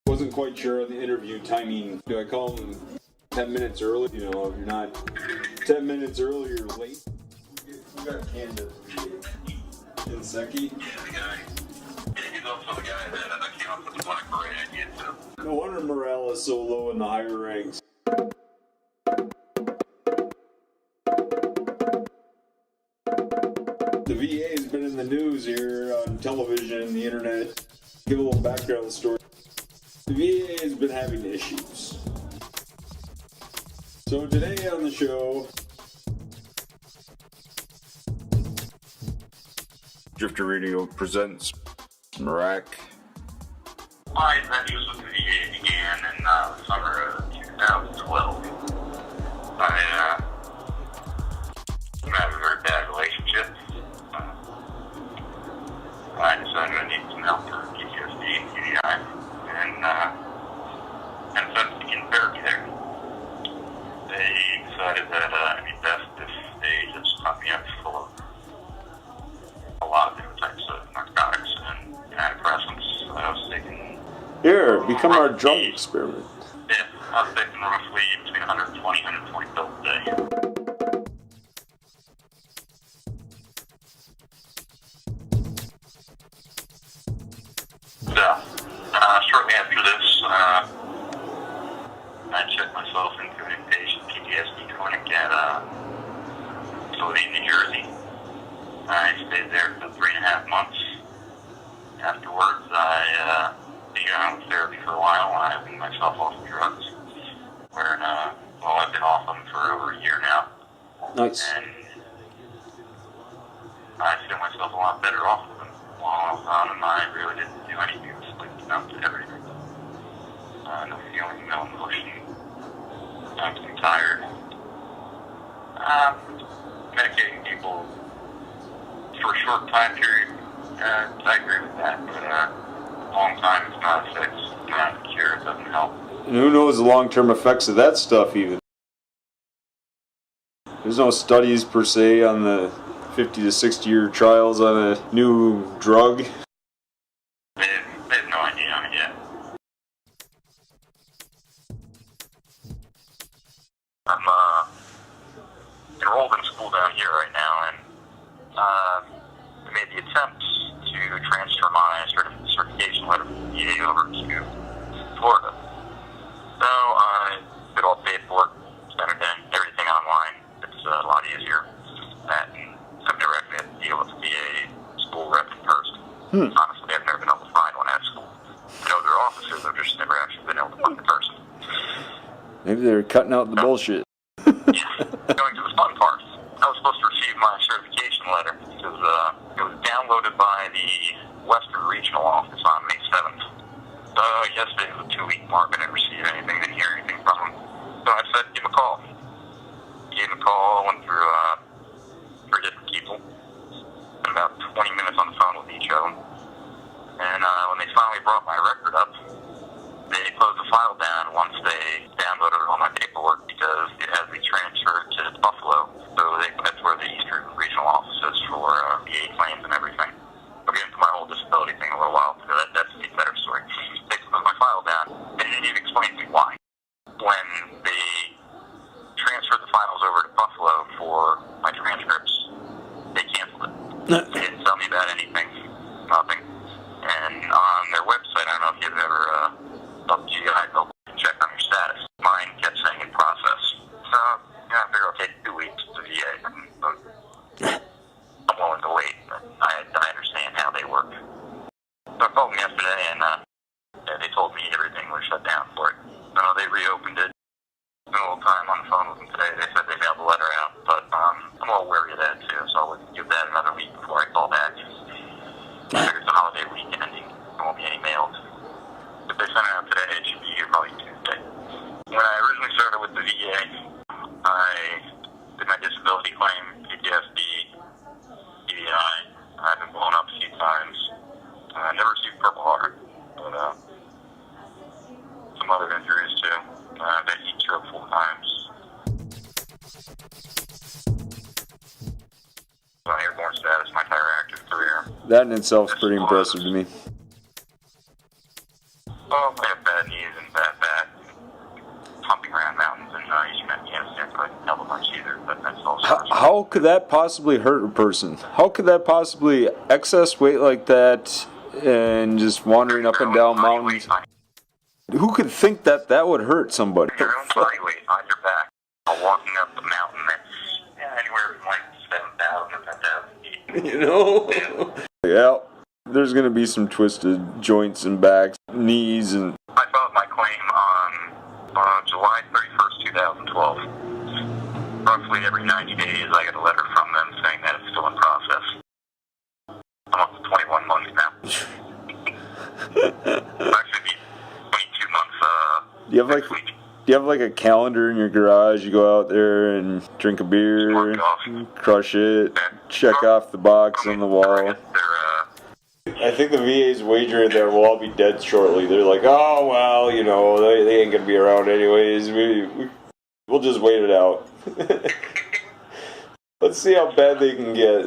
Wasn't quite sure on the interview timing. Do I call him 10 minutes early? You know, if you're not 10 minutes early, you're late. We got Candace in Seki. He's also the guy that came up with the black beret idea too. No wonder morale is so low in the higher ranks. The VA has been in the news here on television, the internet. Give a little background on the story. The VA has been having issues. So today on the show, Drifter Radio presents Mirac. My adventures with the VA began in the summer of 2012. I had a very bad relationship. I decided I needed some help for PTSD and TBI, and decided to begin therapy there. They decided that it'd be best if they just put me up full of a lot of different types of narcotics and antidepressants. I was taking... Here, become our drug experiment. Yeah, I was taking roughly between 120 and 140 pills a day. So, shortly after this, I checked myself into an inpatient PTSD clinic at facility in New Jersey. I stayed there for 3.5 months. Afterwards, I began with therapy for a while, and I weaned myself off of drugs. Where, I've been off them for over a year now. Nice. And I feel myself a lot better off of them. While I was on them, I really didn't do anything to sleep down to everything. No feeling, no emotion. I'm too tired. Medicating people for a short time period, I agree with that, but long time is not a fix, not a cure, it doesn't help. And who knows the long-term effects of that stuff even. There's no studies per se on the 50 to 60 year trials on a new drug. They have no idea on it yet. I'm enrolled in school down here right now, and I made the attempt to transfer my certification letter from the VA over to Florida. So I did all the paperwork, sent it in, everything online. It's a lot easier. And I've never actually had to deal with the VA school rep in person. Honestly, I've never been able to find one at school. I know their offices, I've just never actually been able to find the person. Maybe they're cutting out the bullshit. Yeah, going to the fun part. I was supposed to receive my certification letter because it was downloaded by the Western Regional Office on May 7th. So yesterday was a 2-week mark. I didn't receive anything, didn't hear anything from them. So I said, give him a call. Gave him a call, went through 3 different people. Spent about 20 minutes on the phone with each of them. And when they finally brought my record up, they closed the file down once they downloaded all my paperwork because it has to be transferred to Buffalo. So that's where the Eastern Regional Office is for VA claims and everything. I'll get into my whole disability thing in a little while, because that's a better story. They closed my file down, and they didn't even explain to me why. When they transferred the files over to Buffalo for my transcripts, they canceled it. They didn't tell me about anything, nothing. And on their website, I don't know if you've ever up GI, go check on your status. Mine kept saying in process. So, I figured I'll take 2 weeks to VA. I'm willing to wait, but I understand how they work. So I called them yesterday, and they told me everything was shut down for it. So they reopened it. Spent a little time on the phone with them today. They said they mailed the letter out, but I'm a little wary of that too, so I'll give that another week before I call back. I figure it's a holiday weekend, and there won't be any mails. If they send it out today, it should be here probably Tuesday. When I originally started with the VA, I did my disability claim, PTSD, TBI. I've been blown up a few times. I never received Purple Heart, but some other injuries too. I've had heat stroke 4 times. My airborne status, my entire active career. That in itself is pretty impressive to me. Well, I have bad bad knees and bad back, pumping around mountains and eastern Afghanistan, so I didn't help much either. But that's also How could that possibly hurt a person? How could that possibly excess weight like that and just wandering up and down mountains? Who could think that that would hurt somebody? Your own body weight on your back while walking up the mountain that's anywhere from like 7,000 to 10,000 feet. You know? Yeah. There's going to be some twisted joints and backs, knees, and... I filed my claim on July 31st, 2012. Roughly every 90 days, I get a letter from them saying that it's still in process. I'm up to 21 months now. Actually, be 22 months. Do you have like a calendar in your garage? You go out there and drink a beer, crush it, check off the box on the wall. I think the VA's wagering that we'll all be dead shortly. They're like, oh, well, you know, they ain't going to be around anyways. We'll just wait it out. Let's see how bad they can get,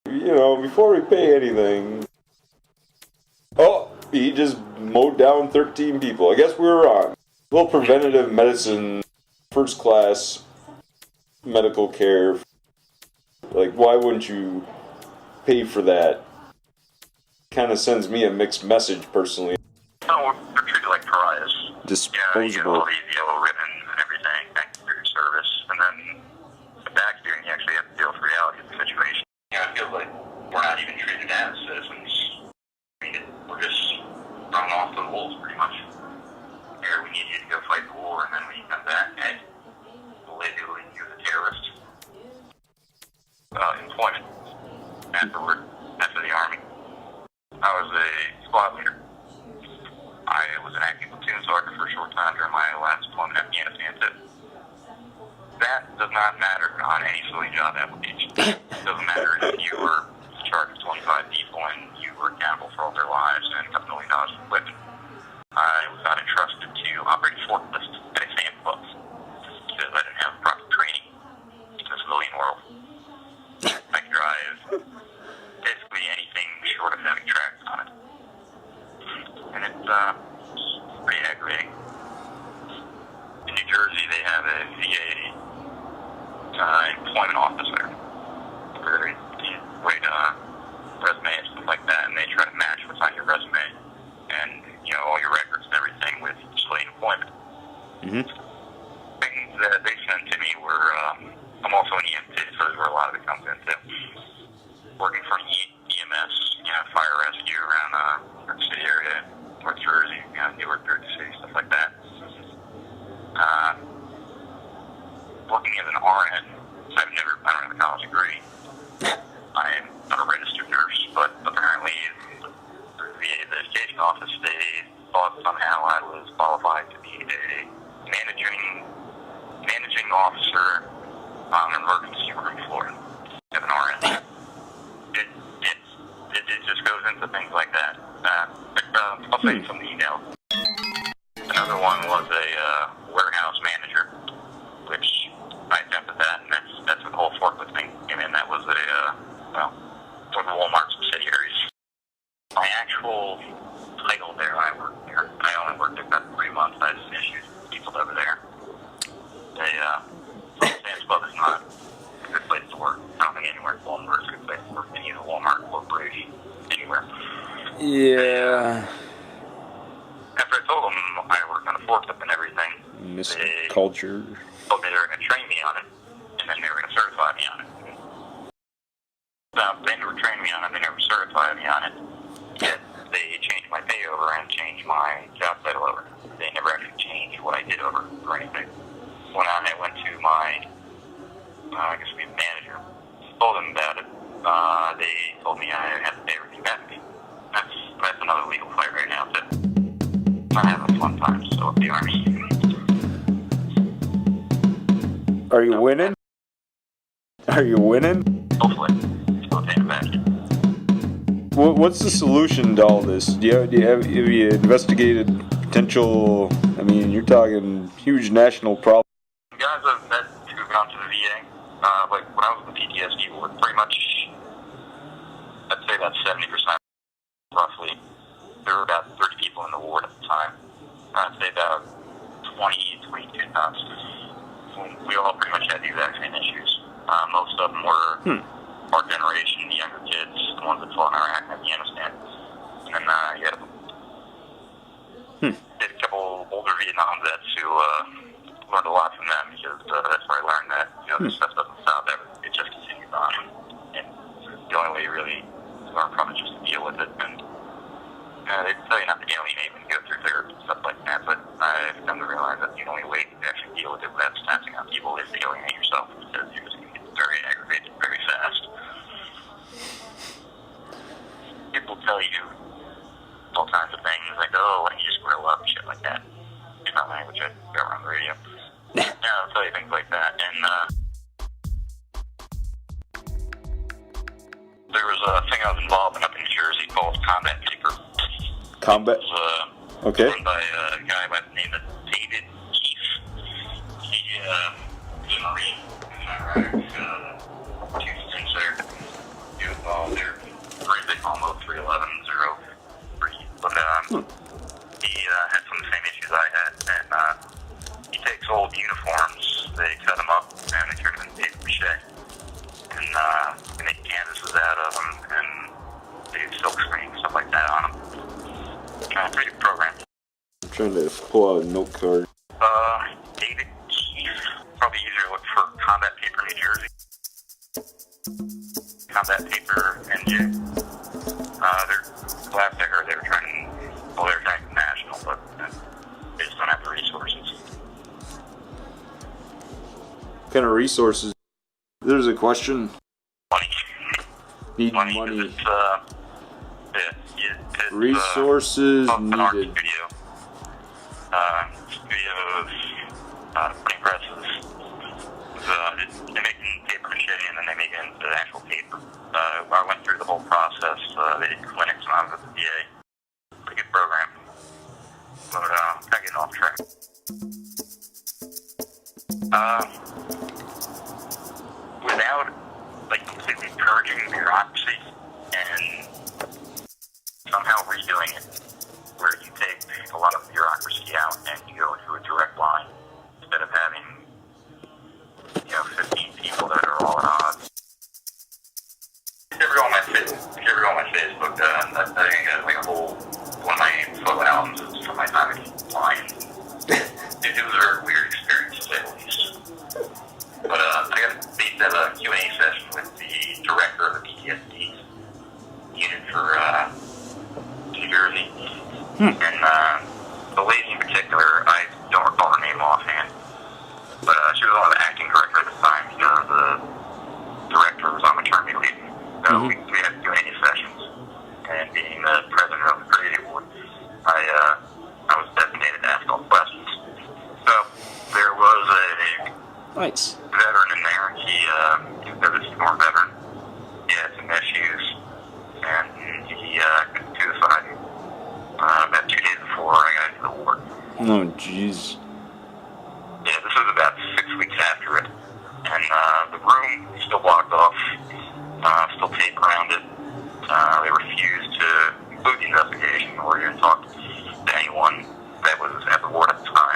you know, before we pay anything. Oh, he just mowed down 13 people. I guess we were wrong. A little preventative medicine, first class medical care. Like, why wouldn't you pay for that? Kind of sends me a mixed message personally. No, they're treated like pariahs. Disposable. Yeah, you get all these yellow ribbons and everything, thank you for your service. And then the back here, you actually have to deal with the reality of the situation. You know, it feels like we're not even treated as citizens. I mean, we're just thrown off to the wolves, pretty much. Here, we need you to go fight the war, and then when you come back, hey, we'll label you as a terrorist. Employment. After the Army. I was a squad leader. I was an acting platoon sergeant for a short time during my last deployment in Afghanistan, too. That does not matter on any silly job application. It doesn't matter if you were in charge of 25 people and you were accountable for all their lives and a couple $1 million of equipment. I was not entrusted to operate a forklift at a sand club because I didn't have proper training in the civilian world. I could drive basically anything short of having tracks on it. And it's pretty aggravating. In New Jersey, they have a VA employment officer where you write resume and stuff like that, and they try to match what's on your resume and, you know, all your records and everything with civilian employment. Mm-hmm. Things that they sent to me were, I'm also an EMT, so that's where a lot of it comes into. Working for EMS, you know, fire rescue around New York City area, North Jersey, you know, Newark, Jersey City, stuff like that. Working as an RN, I don't have a college degree. I am not a registered nurse, but apparently the education office, they thought somehow I was qualified to be a managing officer on an emergency room floor as an RN. It just goes into things like that. I'll say some emails. Another one was a warehouse manager, which I attempted that, and that's what the whole forklift thing came in. That was one of the Walmart subsidiaries. My actual title there, I only worked there about 3 months. I had some issues with people over there. Sam's Club is not a good place to work. I don't think anywhere in Walmart is a good place to work. Any of the Walmart corporation, anywhere. Yeah. After I told them I worked on a forklift and everything, Mr. Culture. Told me they were going to train me on it, and then they were going to certify me on it. No, they never trained me on it, they never certified me on it. Yet they changed my pay over and changed my job title over. They never actually changed what I did over or anything. When I went to my, I guess we manager, told them about it, they told me I had to pay everything back. That's another legal fight right now, too. I have a fun time, so at the Army. Are you winning? Are you winning? Hopefully. Still paying back. What's the solution to all this? Have you investigated potential, I mean, you're talking huge national problem. Guys I've met who've gone to the VA, like when I was in the PTSD ward, pretty much, I'd say about 70%, roughly. There were about 30 people in the ward at the time. I'd say about 22 tops. We all pretty much had the exact same issues. Most of them were our generation, the younger kids, the ones that fought in Iraq and Afghanistan. And then you had a couple older Vietnam vets who learned a lot from them, because that's where I learned that this stuff doesn't stop ever. It just continues on. And the only way you really learn from it is just to deal with it. And they tell you not to alienate when you go through therapy and stuff like that, but I've come to realize that the only way to actually deal with it without snapping on people is to alienate yourself, because you're just going to get very aggravated very fast. People tell you all kinds of things, like, oh, why don't you just grow up, shit like that. In my language, I go on the radio. Yeah, I'll tell you things like that. And there was a thing I was involved in up in New Jersey called Combat Paper. Combat? It was okay. run by a guy by the name of David Keefe. He was a Marine in Iraq, 2 stints there. He was involved there. They call him 311-03. But he had some of the same issues I had, and he takes old uniforms, they cut them up, and they turn them into paper mache, and they make canvases out of them, and they do silk screen, stuff like that on them. Pretty good program. I'm trying to pull out a note card. David Keefe. Probably easier to look for Combat Paper New Jersey. Combat Paper NJ. Last I heard, they were trying national, but they just don't have the resources. What kind of resources? There's a question. Money. Need money. It's resources an art needed. studio. Studios, printing presses. They're making paper mache, and then they make it into actual paper. I went through the whole process. They did clinics when I was at the VA. Pretty good program. But kind of getting off track. Without completely purging bureaucracy and somehow redoing it, where you take a lot of bureaucracy out and you go into a direct line instead of having 15 people that are all at odds. If you ever go on my Facebook, I got like a whole one of my photo albums is from my time in flying. It was a very weird experience, to say the least. But I got to have a Q&A session with the director of the PTSD unit for New Jersey. And the lady in particular, I don't recall her name offhand, but she was one of the acting director at the time, because the director was on maternity leave. So we had Q&A sessions, and being the president of the Creative Award, I was designated to ask all the questions. So there was a veteran in there. He was a Storm veteran. He had some issues, and he committed suicide about 2 days before I got into the ward. Oh, jeez. Yeah, this was about 6 weeks after it. And the room still blocked off, still tape around it. They refused to include the investigation or even talk to anyone that was at the ward at the time.